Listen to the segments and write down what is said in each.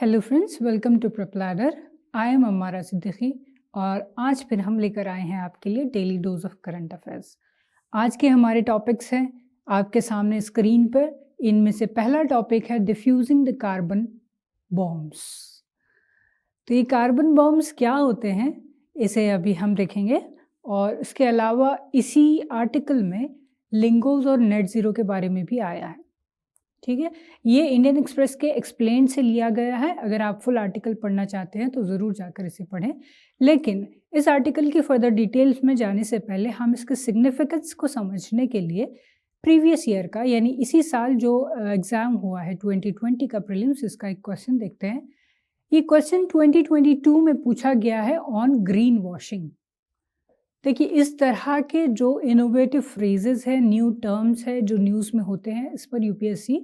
Hello friends, welcome to PrepLadder. I am Ammara Siddiqui और आज फिर हम लेकर आए हैं आपके लिए daily dose of current affairs. आज के हमारे टॉपिक्स हैं आपके सामने स्क्रीन पर। इनमें से पहला टॉपिक है डिफ्यूजिंग द कार्बन बॉम्ब्स। तो ये कार्बन बॉम्ब्स क्या होते हैं इसे अभी हम देखेंगे, और इसके अलावा इसी आर्टिकल में लिंगोज और नेट ज़ीरो के बारे में भी आया है। ठीक है, ये इंडियन एक्सप्रेस के एक्सप्लेन से लिया गया है। अगर आप फुल आर्टिकल पढ़ना चाहते हैं तो ज़रूर जाकर इसे पढ़ें, लेकिन इस आर्टिकल की फर्दर डिटेल्स में जाने से पहले हम इसके सिग्निफिकेंस को समझने के लिए प्रीवियस ईयर का, यानी इसी साल जो एग्ज़ाम हुआ है 2020 का प्रीलिम्स, इसका एक क्वेश्चन देखते हैं। ये क्वेश्चन 2022 में पूछा गया है ऑन ग्रीन वॉशिंग। देखिए, इस तरह के जो इनोवेटिव फ्रेजेस हैं, न्यू टर्म्स है जो न्यूज़ में होते हैं, इस पर यूपीएससी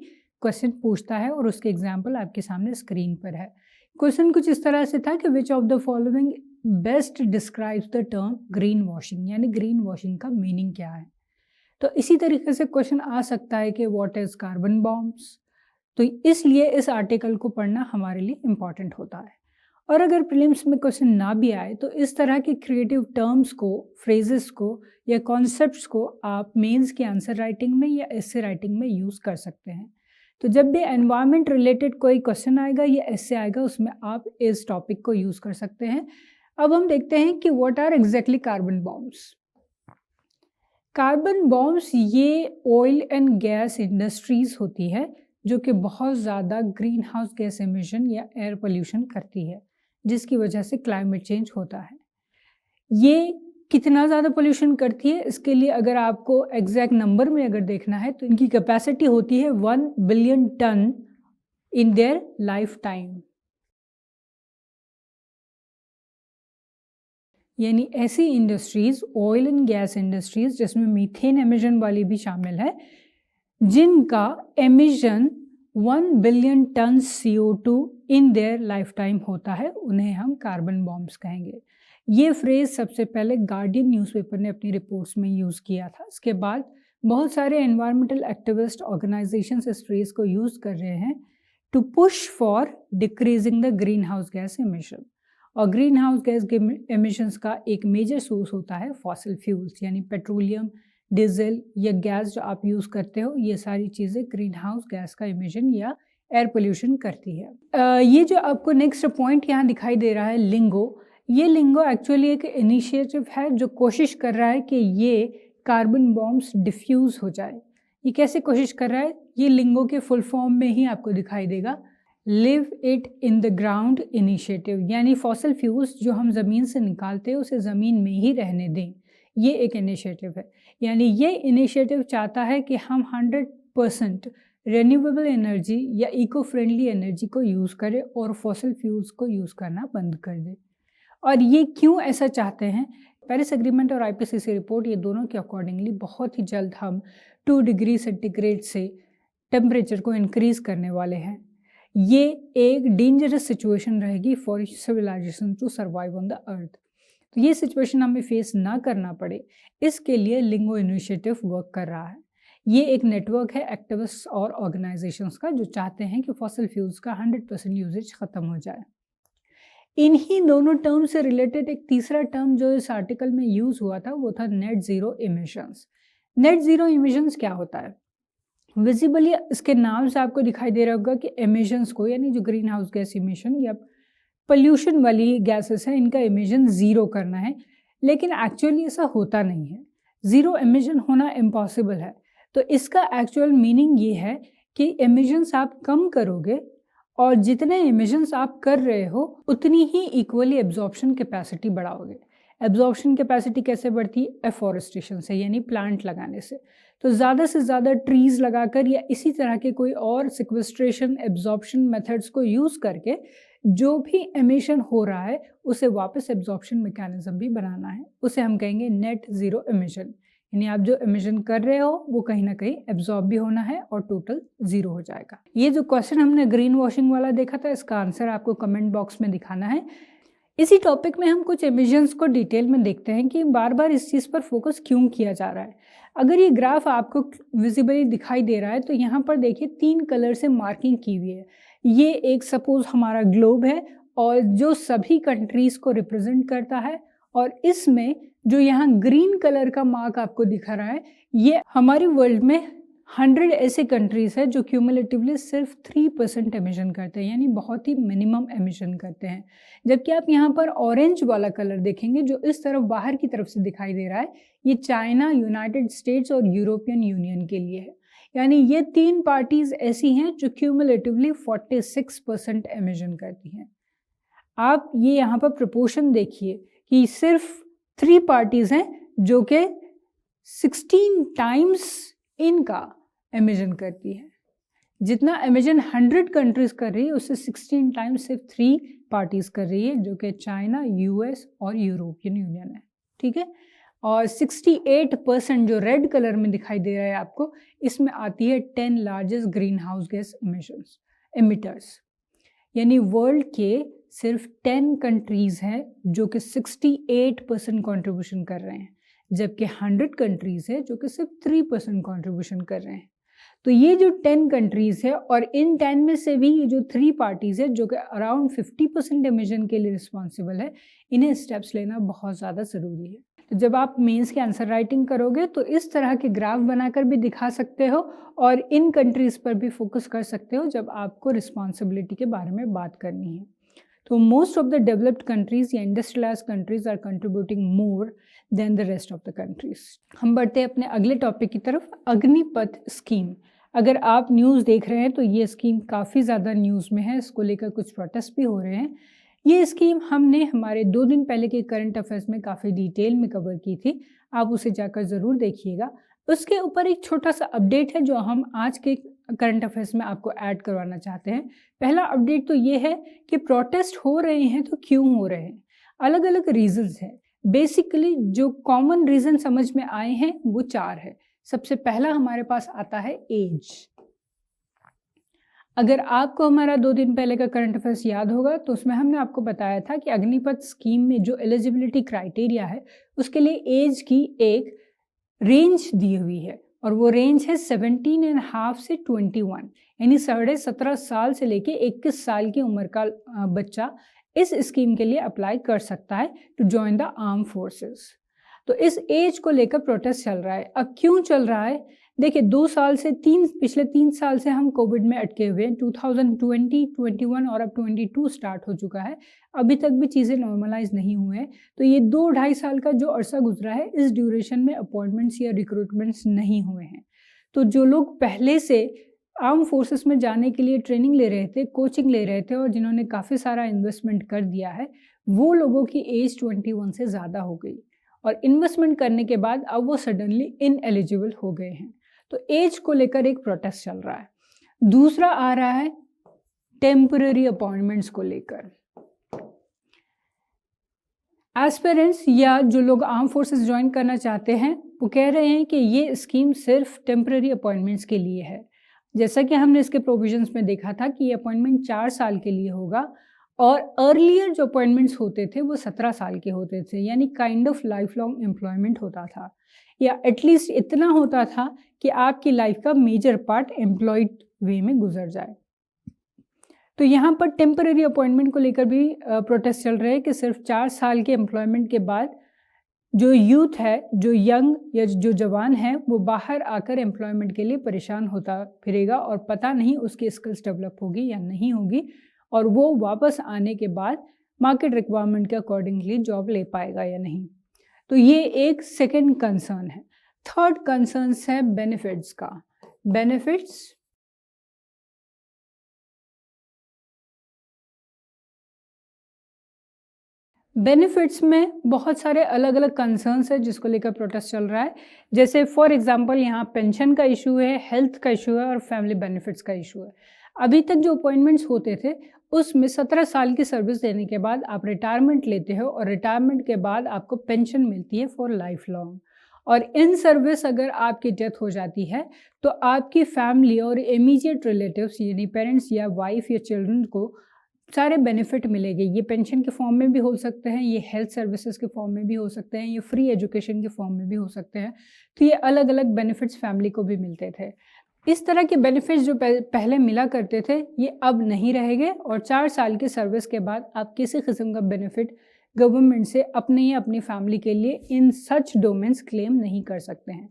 क्वेश्चन पूछता है और उसके एग्जाम्पल आपके सामने स्क्रीन पर है। क्वेश्चन कुछ इस तरह से था कि which of the following best describes the term green washing, यानी ग्रीन वॉशिंग का मीनिंग क्या है। तो इसी तरीके से क्वेश्चन आ सकता है कि व्हाट इज कार्बन बॉम्ब्स। तो इसलिए इस आर्टिकल को पढ़ना हमारे लिए इम्पॉर्टेंट होता है। और अगर प्रीलिम्स में क्वेश्चन ना भी आए तो इस तरह के क्रिएटिव टर्म्स को, फ्रेजेस को या कॉन्सेप्ट्स को आप मेंस की आंसर राइटिंग में या एसे राइटिंग में यूज़ कर सकते हैं। तो जब भी एनवायरनमेंट रिलेटेड कोई क्वेश्चन आएगा या एसे आएगा, उसमें आप इस टॉपिक को यूज़ कर सकते हैं। अब हम देखते हैं कि what are exactly carbon bombs. Carbon bombs ये ऑयल एंड गैस इंडस्ट्रीज होती है जो कि बहुत ज़्यादा ग्रीन हाउस गैस एमिशन या एयर पोल्यूशन करती है, जिसकी वजह से क्लाइमेट चेंज होता है। ये कितना ज़्यादा पोल्यूशन करती है, इसके लिए अगर आपको एग्जैक्ट नंबर में अगर देखना है तो इनकी कैपेसिटी होती है 1 billion ton in their life time. यानी ऐसी industries, oil and gas industries जिसमें मीथेन एमिशन वाली भी शामिल है, जिनका emission 1 billion ton CO2 in their life time होता है, उन्हें हम कार्बन बॉम्ब्स कहेंगे। ये फ्रेज सबसे पहले गार्डियन न्यूज़पेपर ने अपनी रिपोर्ट्स में यूज़ किया था। इसके बाद बहुत सारे एनवायरमेंटल एक्टिविस्ट ऑर्गेनाइजेशंस इस फ्रेज को यूज़ कर रहे हैं to push for decreasing the green house gas emission. और ग्रीन हाउस गैस एमिशंस का एक मेजर सोर्स होता है फॉसिल फ्यूल्स, यानी पेट्रोलियम, डीजल या गैस जो आप यूज़ करते हो, ये सारी चीज़ें ग्रीन हाउस गैस का एमिशन या एयर पोल्यूशन करती है। ये जो आपको नेक्स्ट पॉइंट यहाँ दिखाई दे रहा है, लिंगो, ये लिंगो एक्चुअली एक इनिशिएटिव है जो कोशिश कर रहा है कि ये कार्बन बॉम्ब्स डिफ्यूज़ हो जाए। ये कैसे कोशिश कर रहा है, ये लिंगो के फुल फॉर्म में ही आपको दिखाई देगा। Live it in the ground initiative, यानी फॉसिल फ्यूल्स जो हम ज़मीन से निकालते हैं उसे ज़मीन में ही रहने दें, ये एक इनिशिएटिव है। यानी ये इनिशिएटिव चाहता है कि हम 100% रिन्यूएबल एनर्जी या इको फ्रेंडली एनर्जी को यूज़ करें और फॉसिल फ्यूल्स को यूज़ करना बंद कर दें। और ये क्यों ऐसा चाहते हैं? पेरिस एग्रीमेंट और IPCC रिपोर्ट, ये दोनों के अकॉर्डिंगली बहुत ही जल्द हम 2 डिग्री सेंटीग्रेड से टेम्परेचर को इंक्रीज़ करने वाले हैं। ये एक डेंजरस सिचुएशन रहेगी for civilisation to survive on the earth. तो ये सिचुएशन हमें फेस ना करना पड़े, इसके लिए लिंगो इनिशिएटिव वर्क कर रहा है। ये एक नेटवर्क है एक्टिविस्ट और ऑर्गेनाइजेशंस का जो चाहते हैं कि फॉसिल फ्यूल्स का 100% यूजेज ख़त्म हो जाए। इन्हीं दोनों टर्म से रिलेटेड एक तीसरा टर्म जो इस आर्टिकल में यूज़ हुआ था वो था net zero emissions. Net zero emissions क्या होता है? विजिबली इसके नाम से आपको दिखाई दे रहा होगा कि एमिशंस को, यानी जो ग्रीन हाउस गैस इमिशन या पोल्यूशन वाली गैसेस हैं, इनका एमिशन ज़ीरो करना है, लेकिन एक्चुअली ऐसा होता नहीं है। ज़ीरो एमिशन होना इम्पॉसिबल है। तो इसका एक्चुअल मीनिंग ये है कि एमिशंस आप कम करोगे और जितने एमिशंस आप कर रहे हो उतनी ही इक्वली एब्जॉर्प्शन कैपेसिटी बढ़ाओगे। एब्जॉर्प्शन कैपेसिटी कैसे बढ़ती है? एफॉरेस्टेशन से, यानी प्लांट लगाने से। तो ज़्यादा से ज़्यादा ट्रीज़ लगाकर या इसी तरह के कोई और सिक्वेस्ट्रेशन एब्जॉर्प्शन मेथड्स को यूज़ करके जो भी एमिशन हो रहा है उसे वापस एब्जॉर्प्शन मैकेनिज्म भी बनाना है, उसे हम कहेंगे नेट ज़ीरो एमिशन। यानी आप जो एमिशन कर रहे हो वो कहीं ना कहीं एब्जॉर्ब भी होना है और टोटल ज़ीरो हो जाएगा। ये जो क्वेश्चन हमने ग्रीन वॉशिंग वाला देखा था, इसका आंसर आपको कमेंट बॉक्स में दिखाना है। इसी टॉपिक में हम कुछ एमिशंस को डिटेल में देखते हैं कि बार बार इस चीज़ पर फोकस क्यों किया जा रहा है। अगर ये ग्राफ आपको विजिबली दिखाई दे रहा है तो यहाँ पर देखिए 3 कलर से मार्किंग की हुई है। ये एक सपोज हमारा ग्लोब है और जो सभी कंट्रीज़ को रिप्रेजेंट करता है, और इसमें जो यहाँ ग्रीन कलर का मार्क आपको दिखा रहा है, ये हमारी वर्ल्ड में 100 ऐसे कंट्रीज़ है जो क्यूमुलेटिवली सिर्फ 3% एमिशन करते हैं, यानी बहुत ही मिनिमम एमिशन करते हैं। जबकि आप यहाँ पर ऑरेंज वाला कलर देखेंगे जो इस तरफ बाहर की तरफ से दिखाई दे रहा है, ये चाइना, यूनाइटेड स्टेट्स और यूरोपियन यूनियन के लिए है। यानी ये 3 पार्टीज़ ऐसी हैं जो क्यूमुलेटिवली 46% एमिशन करती हैं। आप ये यहाँ पर प्रपोर्शन देखिए कि सिर्फ 3 पार्टीज़ हैं जो कि 16 टाइम्स इनका एमिशन करती है। जितना एमिशन 100 कंट्रीज कर रही है उससे 16 टाइम्स सिर्फ 3 पार्टीज कर रही है, जो कि चाइना, यूएस और यूरोपियन यूनियन है। ठीक है, और 68% जो रेड कलर में दिखाई दे रहा है आपको, इसमें आती है 10 largest green house gas emitters. यानी वर्ल्ड के सिर्फ 10 कंट्रीज हैं जो कि 68% कॉन्ट्रीब्यूशन कर रहे हैं, जबकि 100 कंट्रीज है जो कि सिर्फ 3% कॉन्ट्रीब्यूशन कर रहे हैं। तो ये जो 10 कंट्रीज है, और इन 10 में से भी ये जो 3 पार्टीज है जो कि अराउंड 50% एमिशन के लिए रिस्पॉन्सिबल है, इन्हें स्टेप्स लेना बहुत ज़्यादा ज़रूरी है। तो जब आप मेंस के आंसर राइटिंग करोगे तो इस तरह के ग्राफ बनाकर भी दिखा सकते हो और इन कंट्रीज पर भी फोकस कर सकते हो जब आपको रिस्पॉन्सिबिलिटी के बारे में बात करनी है। तो most of the developed countries या industrialised countries are contributing more than the rest of the countries. हम बढ़ते हैं अपने अगले टॉपिक की तरफ, अग्निपथ स्कीम। अगर आप न्यूज़ देख रहे हैं तो ये स्कीम काफ़ी ज़्यादा न्यूज़ में है, इसको लेकर कुछ प्रोटेस्ट भी हो रहे हैं। ये स्कीम हमने हमारे 2 दिन पहले के करंट अफेयर्स में काफ़ी डिटेल में कवर की थी, आप उसे जाकर ज़रूर देखिएगा। उसके ऊपर एक छोटा सा अपडेट है जो हम आज के करंट अफेयर्स में आपको ऐड करवाना चाहते हैं। पहला अपडेट तो ये है कि प्रोटेस्ट हो रहे हैं तो क्यों हो रहे हैं, अलग अलग रीजंस हैं। बेसिकली जो कॉमन रीजन समझ में आए हैं वो 4 है। सबसे पहला हमारे पास आता है एज। अगर आपको हमारा 2 दिन पहले का करंट अफेयर्स याद होगा तो उसमें हमने आपको बताया था कि अग्निपथ स्कीम में जो एलिजिबिलिटी क्राइटेरिया है उसके लिए एज की एक रेंज दी हुई है, और वो रेंज है 17.5 से 21, यानी 17.5 साल से लेके 21 साल की उम्र का बच्चा इस स्कीम के लिए अप्लाई कर सकता है to join the arm forces. तो इस एज को लेकर प्रोटेस्ट चल रहा है। अब क्यों चल रहा है, देखिए 2 साल से पिछले 3 साल से हम कोविड में अटके हुए हैं। 2020, 21 और अब 22 स्टार्ट हो चुका है, अभी तक भी चीज़ें नॉर्मलाइज नहीं हुए हैं। तो ये 2-2.5 साल का जो अरसा गुजरा है, इस ड्यूरेशन में अपॉइंटमेंट्स या रिक्रूटमेंट्स नहीं हुए हैं। तो जो लोग पहले से आर्म फोर्सेस में जाने के लिए ट्रेनिंग ले रहे थे, कोचिंग ले रहे थे और जिन्होंने काफ़ी सारा इन्वेस्टमेंट कर दिया है, वो लोगों की एज 21 से ज़्यादा हो गई, और इन्वेस्टमेंट करने के बाद अब वो सडनली इनएलिजिबल हो गए हैं। तो एज को लेकर एक प्रोटेस्ट चल रहा है। दूसरा आ रहा है टेम्पररी अपॉइंटमेंट्स को लेकर। एस्पिरेंट्स या जो लोग आर्म फोर्सेस ज्वाइन करना चाहते हैं वो कह रहे हैं कि ये स्कीम सिर्फ टेम्पररी अपॉइंटमेंट्स के लिए है। जैसा कि हमने इसके प्रोविजंस में देखा था कि ये अपॉइंटमेंट 4 साल के लिए होगा, और अर्लियर जो अपॉइंटमेंट्स होते थे वो 17 साल के होते थे, यानी kind of life long employment होता था, या एटलीस्ट इतना होता था कि आपकी लाइफ का मेजर पार्ट एम्प्लॉयड वे में गुजर जाए। तो यहाँ पर टेम्पररी अपॉइंटमेंट को लेकर भी प्रोटेस्ट चल रहे हैं कि सिर्फ 4 साल के एम्प्लॉयमेंट के बाद जो यूथ है, जो यंग या जो जवान है, वो बाहर आकर एम्प्लॉयमेंट के लिए परेशान होता फिरेगा और पता नहीं उसकी स्किल्स डेवलप होगी या नहीं होगी, और वो वापस आने के बाद मार्केट रिक्वायरमेंट के अकॉर्डिंगली जॉब ले पाएगा या नहीं। तो ये एक सेकंड कंसर्न है। थर्ड कंसर्न है बेनिफिट्स का। बेनिफिट्स में बहुत सारे अलग अलग कंसर्न्स है जिसको लेकर प्रोटेस्ट चल रहा है। जैसे फॉर एग्जांपल यहाँ पेंशन का इशू है, हेल्थ का इशू है और फैमिली बेनिफिट्स का इशू है। अभी तक जो अपॉइंटमेंट्स होते थे उसमें 17 साल की सर्विस देने के बाद आप रिटायरमेंट लेते हो, और रिटायरमेंट के बाद आपको पेंशन मिलती है फॉर लाइफ लॉन्ग। और इन सर्विस अगर आपकी डेथ हो जाती है तो आपकी फैमिली और इमीडिएट रिलेटिव्स यानी पेरेंट्स या वाइफ या चिल्ड्रन को सारे बेनिफिट मिलेंगे। ये पेंशन के फॉर्म में भी हो सकते हैं, ये हेल्थ सर्विसेज के फॉर्म में भी हो सकते हैं, ये फ्री एजुकेशन के फॉर्म में भी हो सकते हैं। तो ये अलग अलग बेनिफिट्स फैमिली को भी मिलते थे। इस तरह के बेनिफिट्स जो पहले मिला करते थे ये अब नहीं रहेंगे और 4 साल की सर्विस के बाद आप किसी किस्म का बेनिफिट गवर्नमेंट से अपने या अपनी फैमिली के लिए इन सच डोमेन्स क्लेम नहीं कर सकते हैं।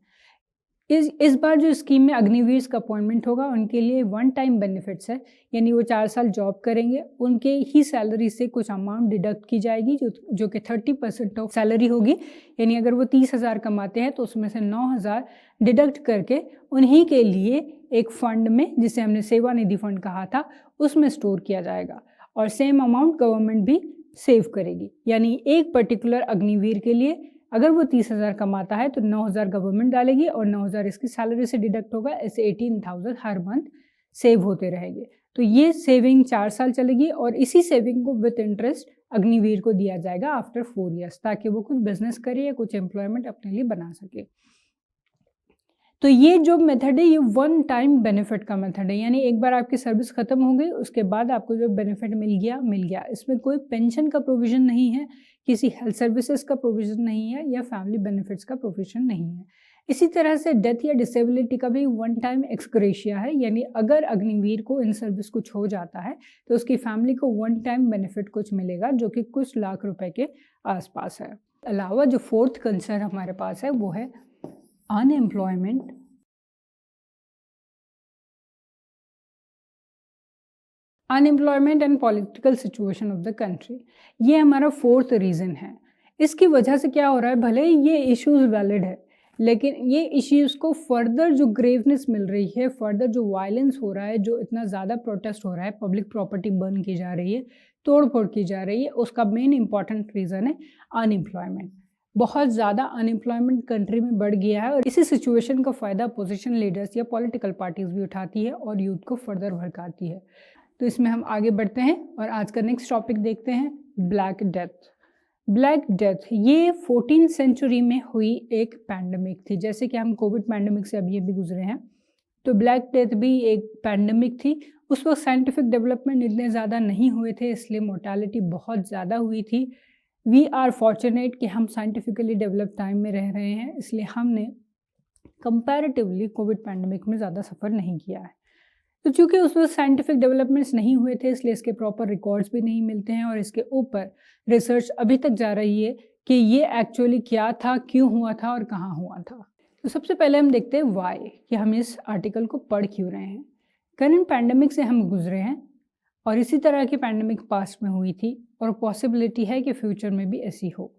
इस बार जो स्कीम में अग्निवीर का अपॉइंटमेंट होगा उनके लिए वन टाइम बेनिफिट्स है, यानी वो 4 साल जॉब करेंगे, उनके ही सैलरी से कुछ अमाउंट डिडक्ट की जाएगी जो कि 30% ऑफ सैलरी होगी। यानी अगर वो 30,000 कमाते हैं तो उसमें से 9,000 डिडक्ट करके उन्हीं के लिए एक फंड में, जिसे हमने सेवा निधि फंड कहा था, उसमें स्टोर किया जाएगा और सेम अमाउंट गवर्नमेंट भी सेव करेगी। यानी एक पर्टिकुलर अग्निवीर के लिए अगर वो 30,000 कमाता है तो 9,000 गवर्नमेंट डालेगी और 9,000 इसकी सैलरी से डिडक्ट होगा। ऐसे 18,000 हर मंथ सेव होते रहेंगे। तो ये सेविंग 4 साल चलेगी और इसी सेविंग को विद इंटरेस्ट अग्निवीर को दिया जाएगा आफ्टर 4 ईयर्स, ताकि वो कुछ बिजनेस करे या कुछ एम्प्लॉयमेंट अपने लिए बना सके। तो ये जो मेथड है ये वन टाइम बेनिफिट का मेथड है, यानी एक बार आपकी सर्विस खत्म हो गई उसके बाद आपको जो बेनिफिट मिल गया। इसमें कोई पेंशन का प्रोविजन नहीं है, किसी हेल्थ सर्विसेज का प्रोविजन नहीं है या फैमिली बेनिफिट्स का प्रोविजन नहीं है। इसी तरह से डेथ या डिसेबिलिटी का भी वन टाइम एक्सग्रेशिया है, यानी अगर अग्निवीर को इन सर्विस कुछ हो जाता है तो उसकी फैमिली को वन टाइम बेनिफिट कुछ मिलेगा जो कि कुछ लाख रुपए के आसपास है। अलावा जो फोर्थ कंसर्न हमारे पास है वो है unemployment and political situation of the country. ये हमारा फोर्थ रीज़न है। इसकी वजह से क्या हो रहा है, भले ही ये इश्यूज वैलिड है लेकिन ये इश्यूज को फर्दर जो ग्रेवनेस मिल रही है, फर्दर जो वायलेंस हो रहा है, जो इतना ज़्यादा प्रोटेस्ट हो रहा है, पब्लिक प्रॉपर्टी बर्न की जा रही है, तोड़ फोड़ की जा रही है, उसका मेन इंपॉर्टेंट रीज़न है अनएम्प्लॉयमेंट। बहुत ज़्यादा अनएम्प्लॉयमेंट कंट्री में बढ़ गया है और इसी सिचुएशन का फ़ायदा पोजीशन लीडर्स या पॉलिटिकल पार्टीज भी उठाती है और यूथ को फर्दर भड़काती है। तो इसमें हम आगे बढ़ते हैं और आज का नेक्स्ट टॉपिक देखते हैं, ब्लैक डेथ। ब्लैक डेथ ये 14th सेंचुरी में हुई एक पैंडमिक थी। जैसे कि हम कोविड पैंडमिक से अभी अभी गुजरे हैं, तो ब्लैक डेथ भी एक पैंडमिक थी। उस वक्त साइंटिफिक डेवलपमेंट इतने ज़्यादा नहीं हुए थे, इसलिए मोर्टालिटी बहुत ज़्यादा हुई थी। वी आर फॉर्चुनेट कि हम साइंटिफिकली डेवलप टाइम में रह रहे हैं, इसलिए हमने कंपैरेटिवली कोविड पैंडमिक में ज़्यादा सफ़र नहीं किया है। तो चूँकि उस वक्त साइंटिफिक डेवलपमेंट्स नहीं हुए थे इसलिए इसके प्रॉपर रिकॉर्ड्स भी नहीं मिलते हैं और इसके ऊपर रिसर्च अभी तक जा रही है कि ये एक्चुअली क्या था, क्यों हुआ था और कहाँ हुआ था। तो सबसे पहले हम देखते हैं वाई, कि हम इस आर्टिकल को पढ़ क्यों रहे हैं। करंट पैंडमिक से हम गुजरे हैं और इसी तरह की पैंडमिक पास्ट में हुई थी और पॉसिबिलिटी है कि फ्यूचर में भी ऐसी हो।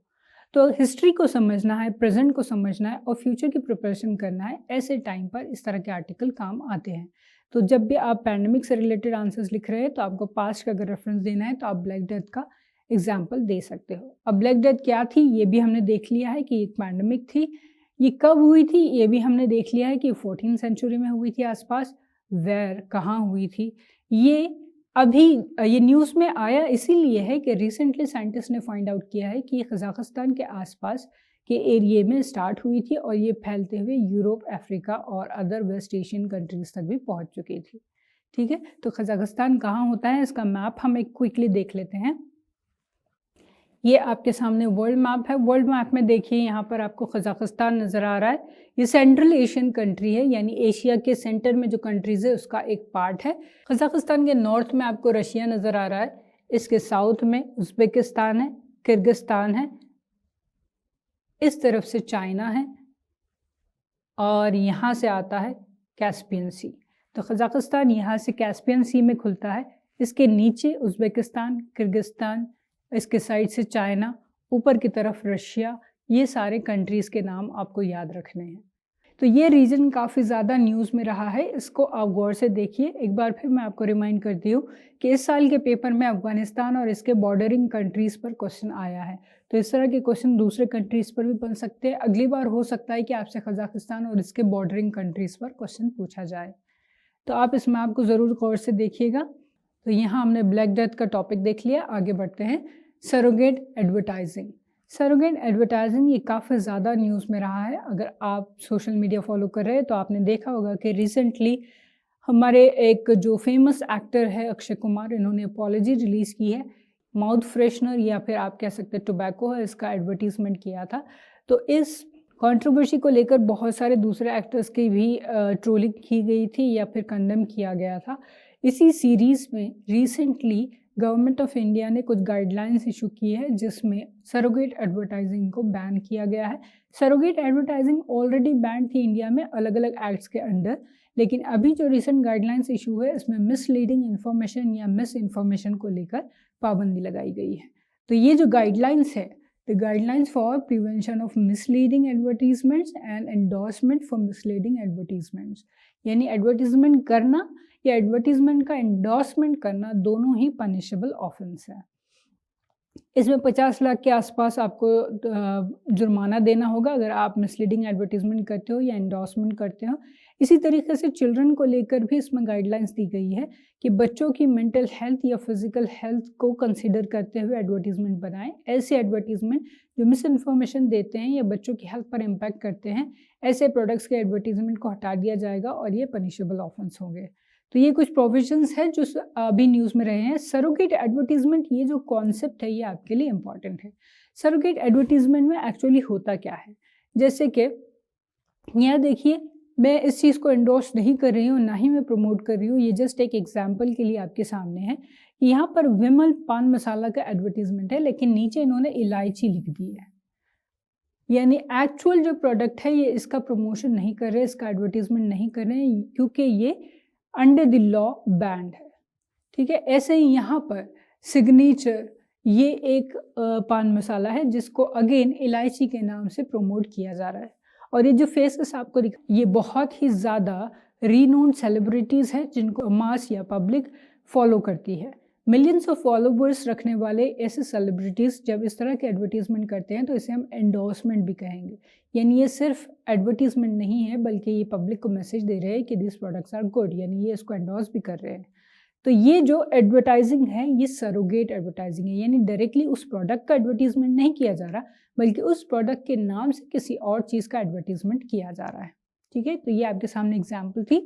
तो हिस्ट्री को समझना है, प्रेजेंट को समझना है और फ्यूचर की प्रिपरेशन करना है, ऐसे टाइम पर इस तरह के आर्टिकल काम आते हैं। तो जब भी आप पैंडमिक से रिलेटेड आंसर्स लिख रहे हैं तो आपको पास्ट का अगर रेफरेंस देना है तो आप ब्लैक डेथ का एग्जाम्पल दे सकते हो। अब ब्लैक डेथ क्या थी ये भी हमने देख लिया है कि एक पैंडमिक थी। ये कब हुई थी ये भी हमने देख लिया है कि 14th सेंचुरी में हुई थी आसपास। वेयर, कहाँ हुई थी, ये अभी ये न्यूज़ में आया इसीलिए है कि रिसेंटली साइंटिस्ट ने फाइंड आउट किया है कि ये कजाकिस्तान के आसपास के एरिए में स्टार्ट हुई थी और ये फैलते हुए यूरोप, अफ्रीका और अदर वेस्ट एशियन कंट्रीज तक भी पहुंच चुकी थी। ठीक है, तो कजाकिस्तान कहाँ होता है इसका मैप हम एक क्विकली देख लेते हैं। ये आपके सामने वर्ल्ड मैप है। वर्ल्ड मैप में देखिए यहाँ पर आपको कजाकिस्तान नज़र आ रहा है। ये सेंट्रल एशियन कंट्री है, यानी एशिया के सेंटर में जो कंट्रीज़ है उसका एक पार्ट है। कजाकिस्तान के नॉर्थ में आपको रशिया नज़र आ रहा है, इसके साउथ में उज़्बेकिस्तान है, किर्गिस्तान है, इस तरफ से चाइना है और यहाँ से आता है कैस्पियन सी। तो कजाकिस्तान यहाँ से कैस्पियन सी में खुलता है, इसके नीचे उज़्बेकिस्तान, किर्गिस्तान, इसके साइड से चाइना, ऊपर की तरफ रशिया। ये सारे कंट्रीज़ के नाम आपको याद रखने हैं। तो ये रीजन काफ़ी ज़्यादा न्यूज़ में रहा है, इसको आप गौर से देखिए। एक बार फिर मैं आपको रिमाइंड करती हूँ कि इस साल के पेपर में अफगानिस्तान और इसके बॉर्डरिंग कंट्रीज़ पर क्वेश्चन आया है। तो इस तरह के क्वेश्चन दूसरे कंट्रीज़ पर भी बन सकते हैं। अगली बार हो सकता है कि आपसे कजाकिस्तान और इसके बॉर्डरिंग कंट्रीज़ पर क्वेश्चन पूछा जाए, तो आप इस मैप को ज़रूर गौर से देखिएगा। तो यहाँ हमने ब्लैक डेथ का टॉपिक देख लिया। आगे बढ़ते हैं, सरोगेट एडवर्टाइजिंग। सरोगेट एडवर्टाइजिंग ये काफ़ी ज़्यादा न्यूज़ में रहा है। अगर आप सोशल मीडिया फॉलो कर रहे हैं तो आपने देखा होगा कि रिसेंटली हमारे एक जो फेमस एक्टर है अक्षय कुमार, इन्होंने अपॉलॉजी रिलीज़ की है। माउथ फ्रेशनर या फिर आप कह सकते हैं टोबैको है, इसका एडवर्टीज़मेंट किया था। तो इस कंट्रोवर्सी को लेकर बहुत सारे दूसरे एक्टर्स की भी ट्रोलिंग की गई थी या फिर कंडेम किया गया था। इसी सीरीज़ में रिसेंटली गवर्नमेंट ऑफ इंडिया ने कुछ गाइडलाइंस इशू की है जिसमें सरोगेट एडवर्टाइजिंग को बैन किया गया है। सरोगेट एडवर्टाइजिंग ऑलरेडी बैन थी इंडिया में अलग अलग एक्ट्स के अंडर, लेकिन अभी जो रिसेंट गाइडलाइंस इशू है इसमें मिसलीडिंग इन्फॉर्मेशन या मिस इन्फॉर्मेशन को लेकर पाबंदी लगाई गई है। तो ये जो गाइडलाइंस है, the guidelines for prevention of misleading advertisements and endorsement for misleading advertisements, यानी एडवर्टीजमेंट करना या एडवर्टीजमेंट का एंडोर्समेंट करना दोनों ही पनिशेबल ऑफेंस है। इसमें 50 लाख के आसपास आपको जुर्माना देना होगा अगर आप मिसलीडिंग एडवर्टीजमेंट करते हो या एंडोर्समेंट करते हो। इसी तरीके से चिल्ड्रन को लेकर भी इसमें गाइडलाइंस दी गई है कि बच्चों की मेंटल हेल्थ या फिजिकल हेल्थ को कंसीडर करते हुए एडवर्टीजमेंट बनाएं। ऐसे एडवर्टीजमेंट जो मिस इन्फॉर्मेशन देते हैं या बच्चों की हेल्थ पर इम्पैक्ट करते हैं, ऐसे प्रोडक्ट्स के एडवर्टीजमेंट को हटा दिया जाएगा और ये पनिशेबल ऑफेंस होंगे। तो ये कुछ प्रोविजंस है जो अभी न्यूज़ में रहे हैं। सरोगेट एडवर्टीजमेंट, ये जो कॉन्सेप्ट है ये आपके लिए इम्पॉर्टेंट है। सरोगेट एडवर्टीजमेंट में एक्चुअली होता क्या है, जैसे कि यहाँ देखिए, मैं इस चीज़ को एंडोर्स नहीं कर रही हूँ, ना ही मैं प्रमोट कर रही हूँ, ये जस्ट एक एग्जाम्पल के लिए आपके सामने है कि यहाँ पर विमल पान मसाला का एडवर्टीजमेंट है, लेकिन नीचे इन्होंने इलायची लिख दी है। यानी एक्चुअल जो प्रोडक्ट है ये इसका प्रमोशन नहीं कर रहे, इसका एडवर्टीजमेंट नहीं कर रहे हैं, क्योंकि ये अंडर द लॉ बैंड है। ठीक है, ऐसे ही यहाँ पर सिग्नेचर, ये एक पान मसाला है जिसको अगेन इलायची के नाम से प्रमोट किया जा रहा है। और ये जो फेसेस आपको दिख, ये बहुत ही ज़्यादा रीनोन्ड सेलिब्रिटीज़ हैं जिनको मास या पब्लिक फॉलो करती है। मिलियंस ऑफ फॉलोवर्स रखने वाले ऐसे सेलिब्रिटीज़ जब इस तरह के एडवर्टीजमेंट करते हैं तो इसे हम एंडोर्समेंट भी कहेंगे। यानी ये सिर्फ एडवर्टीजमेंट नहीं है बल्कि ये पब्लिक को मैसेज दे रहे हैं कि दिस प्रोडक्ट्स आर गुड, यानी ये इसको एंडोर्स भी कर रहे हैं। तो ये जो एडवर्टाइजिंग है ये सरोगेट एडवर्टाइजिंग है, यानी डायरेक्टली उस प्रोडक्ट का एडवर्टीजमेंट नहीं किया जा रहा बल्कि उस प्रोडक्ट के नाम से किसी और चीज़ का एडवर्टीजमेंट किया जा रहा है। ठीक है, तो ये आपके सामने एग्जाम्पल थी।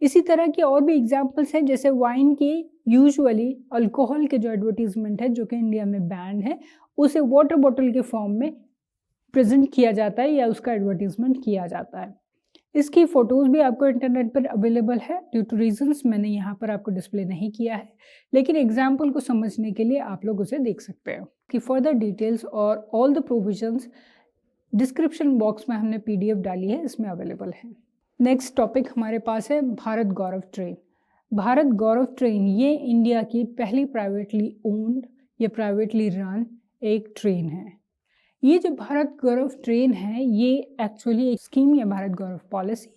इसी तरह के और भी एग्जाम्पल्स हैं, जैसे वाइन के यूजुअली अल्कोहल के जो एडवर्टीजमेंट है जो कि इंडिया में बैन है, उसे वाटर बॉटल के फॉर्म में प्रेजेंट किया जाता है या उसका एडवर्टीजमेंट किया जाता है। इसकी फ़ोटोज़ भी आपको इंटरनेट पर अवेलेबल है। ड्यू टू रीजंस मैंने यहाँ पर आपको डिस्प्ले नहीं किया है, लेकिन एग्जाम्पल को समझने के लिए आप लोग उसे देख सकते हो। कि फर्दर डिटेल्स और all the provisions description box में हमने PDF डाली है, इसमें अवेलेबल है। नेक्स्ट टॉपिक हमारे पास है भारत गौरव ट्रेन। भारत गौरव ट्रेन ये इंडिया की पहली प्राइवेटली ओन्ड या प्राइवेटली रन एक ट्रेन है। ये जो भारत गौरव ट्रेन है ये एक्चुअली एक स्कीम या भारत गौरव पॉलिसी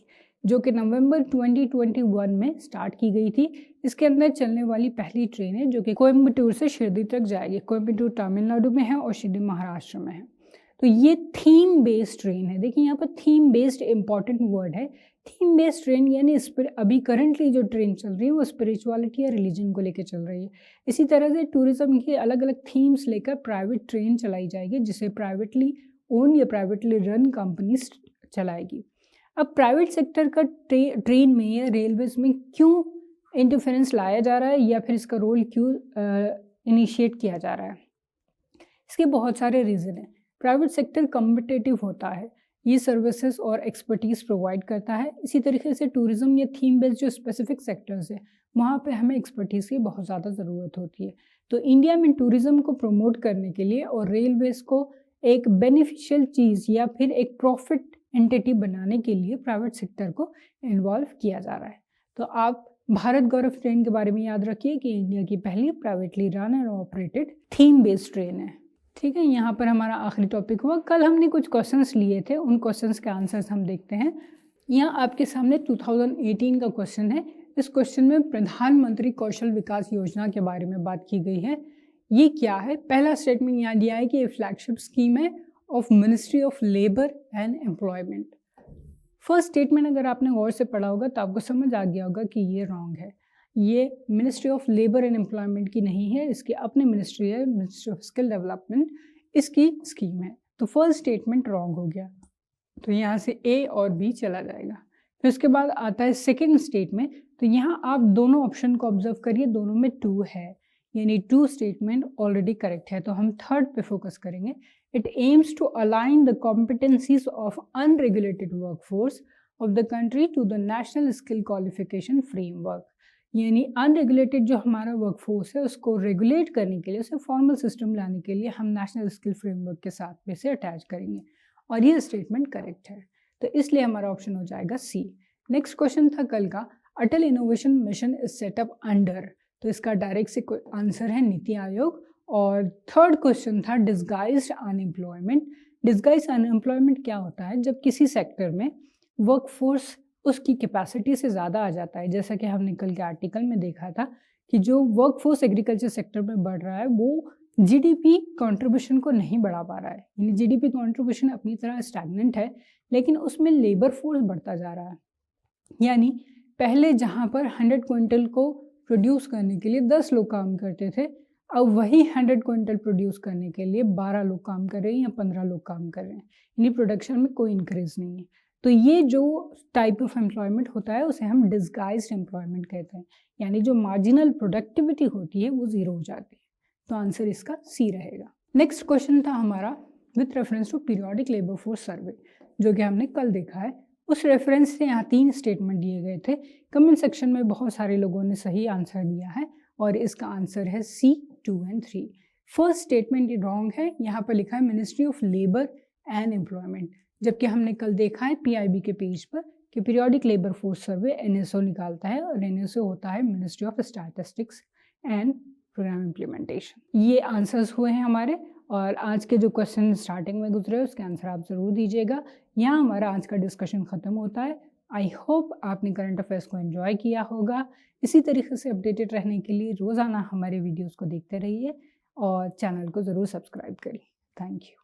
जो कि नवंबर 2021 में स्टार्ट की गई थी। इसके अंदर चलने वाली पहली ट्रेन है जो कि कोयम्बटूर से शिरडी तक जाएगी। कोयम्बटूर तमिलनाडु में है और शिरडी महाराष्ट्र में है। तो ये थीम बेस्ड ट्रेन है। देखिए यहाँ पर थीम बेस्ड इंपॉर्टेंट वर्ड है। थीम बेस्ड ट्रेन यानी इस पर अभी करंटली जो ट्रेन चल रही है वो स्पिरिचुअलिटी या रिलीजन को लेकर चल रही है। इसी तरह से टूरिज्म की अलग अलग थीम्स लेकर प्राइवेट ट्रेन चलाई जाएगी जिसे प्राइवेटली ओन या प्राइवेटली रन कंपनी चलाएगी। अब प्राइवेट सेक्टर का ट्रेन में या रेलवेज में क्यों इंटरफेरेंस लाया जा रहा है या फिर इसका रोल क्यों इनिशिएट किया जा रहा है, इसके बहुत सारे रीज़न हैं। प्राइवेट सेक्टर कम्पिटिटिव होता है, ये सर्विसेज और एक्सपर्टीज़ प्रोवाइड करता है। इसी तरीके से टूरिज़्म या थीम बेस्ड जो स्पेसिफिक सेक्टर्स है वहाँ पे हमें एक्सपर्टीज़ की बहुत ज़्यादा ज़रूरत होती है। तो इंडिया में टूरिज़्म को प्रमोट करने के लिए और रेलवेज़ को एक बेनिफिशियल चीज़ या फिर एक प्रॉफिट एंटिटी बनाने के लिए प्राइवेट सेक्टर को इन्वॉल्व किया जा रहा है। तो आप भारत गौरव ट्रेन के बारे में याद रखिए कि इंडिया की पहली privately run and operated theme based train है। ठीक है, यहाँ पर हमारा आखिरी टॉपिक हुआ। कल हमने कुछ क्वेश्चंस लिए थे, उन क्वेश्चंस के आंसर्स हम देखते हैं। यहाँ आपके सामने 2018 का क्वेश्चन है। इस क्वेश्चन में प्रधानमंत्री कौशल विकास योजना के बारे में बात की गई है। ये क्या है? पहला स्टेटमेंट यहाँ दिया है कि ये फ्लैगशिप स्कीम है of ministry of labour and employment. First statement अगर आपने गौर से पढ़ा होगा तो आपको समझ आ गया होगा कि ये रॉन्ग है। ये ministry of labour and employment की नहीं है, इसकी अपनी मिनिस्ट्री है, मिनिस्ट्री ऑफ स्किल डेवलपमेंट इसकी स्कीम है। तो फर्स्ट स्टेटमेंट रॉन्ग हो गया, तो यहाँ से A और B चला जाएगा। फिर उसके बाद आता है सेकेंड स्टेटमेंट। तो यहाँ आप दोनों ऑप्शन को ऑब्जर्व करिए, दोनों में 2 है, यानी टू स्टेटमेंट ऑलरेडी करेक्ट है, तो हम थर्ड पे फोकस करेंगे। It aims to align the competencies of unregulated workforce of the country to the national skill qualification framework. यानी अनरेगुलेटेड जो हमारा वर्कफोर्स है उसको रेगुलेट करने के लिए, उसे फॉर्मल सिस्टम लाने के लिए हम नेशनल स्किल फ्रेमवर्क के साथ में से अटैच करेंगे, और ये स्टेटमेंट करेक्ट है, तो इसलिए हमारा ऑप्शन हो जाएगा सी। नेक्स्ट क्वेश्चन था कल का, Atal innovation mission is set up under, तो इसका डायरेक्ट से आंसर है नीति आयोग। और थर्ड क्वेश्चन था डिस्गाइज्ड अनएम्प्लॉयमेंट। डिस्गाइज्ड अनएम्प्लॉयमेंट क्या होता है? जब किसी सेक्टर में वर्कफोर्स उसकी कैपेसिटी से ज़्यादा आ जाता है, जैसा कि हमने कल के आर्टिकल में देखा था कि जो वर्कफोर्स एग्रीकल्चर सेक्टर में बढ़ रहा है वो जीडीपी कंट्रीब्यूशन को नहीं बढ़ा पा रहा है, यानी जीडीपी कंट्रीब्यूशन अपनी तरह स्टैग्नेंट है, लेकिन उसमें लेबर फोर्स बढ़ता जा रहा है। यानी पहले जहाँ पर 100 क्विंटल को प्रोड्यूस करने के लिए 10 लोग काम करते थे, अब वही 100 क्विंटल प्रोड्यूस करने के लिए 12 लोग काम कर रहे हैं या 15 लोग काम कर रहे हैं, यानी प्रोडक्शन में कोई इंक्रीज नहीं है। तो ये जो टाइप ऑफ एम्प्लॉयमेंट होता है उसे हम डिस्गाइज्ड एम्प्लॉयमेंट कहते हैं, यानी जो मार्जिनल प्रोडक्टिविटी होती है वो ज़ीरो हो जाती है, तो आंसर इसका सी रहेगा। नेक्स्ट क्वेश्चन था हमारा with reference to periodic labour force survey, जो कि हमने कल देखा है। उस रेफरेंस से यहाँ 3 स्टेटमेंट दिए गए थे। कमेंट सेक्शन में बहुत सारे लोगों ने सही आंसर दिया है और इसका आंसर है सी 2 और 3। फर्स्ट स्टेटमेंट रॉन्ग है, यहाँ पर लिखा है ministry of labour and employment, जबकि हमने कल देखा है पीआईबी के पेज पर कि periodic labour force survey NSO निकालता है और एनएसओ होता है ministry of statistics and programme implementation. ये आंसर्स हुए हैं हमारे, और आज के जो क्वेश्चन स्टार्टिंग में गुजरे उसके आंसर आप ज़रूर दीजिएगा। यहाँ हमारा आज का डिस्कशन ख़त्म होता है। आई होप आपने करंट अफेयर्स को एंजॉय किया होगा। इसी तरीके से अपडेटेड रहने के लिए रोज़ाना हमारे वीडियोज़ को देखते रहिए और चैनल को ज़रूर सब्सक्राइब करिए। Thank you.